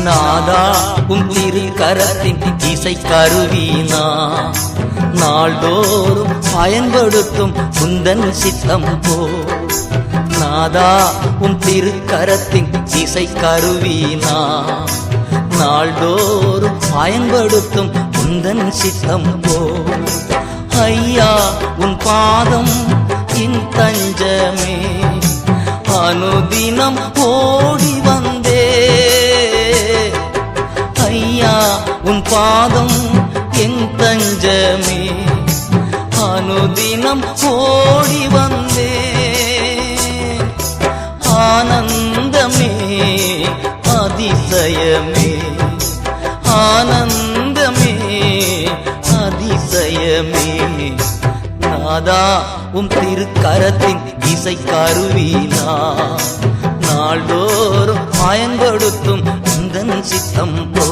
நாதா உம் திருக்கரத்தின் இசை கருவினா நாள்தோறும் பயன்படுத்தும் உந்தன் சித்தம் போ. நாதா உம் திருக்கரத்தின் இசை கருவினா நாள்தோறும் பயன்படுத்தும் உந்தன் சித்தம் போ. ஐயா உன் பாதம் என் தஞ்சமே, அனுதினம் ஓடி வந்தே. ஐயா உன் பாதம் என் தஞ்சமே, அனுதினம் ஓடி வந்தே. ஆனந்தமே அதிசயமே, ஆனந்தமே அதிசயமே. நாதா உம் திருக்கரத்தின் இசை கருவினா நாள்தோறும் பயன்படுத்தும் உந்தன் சித்தம் போ.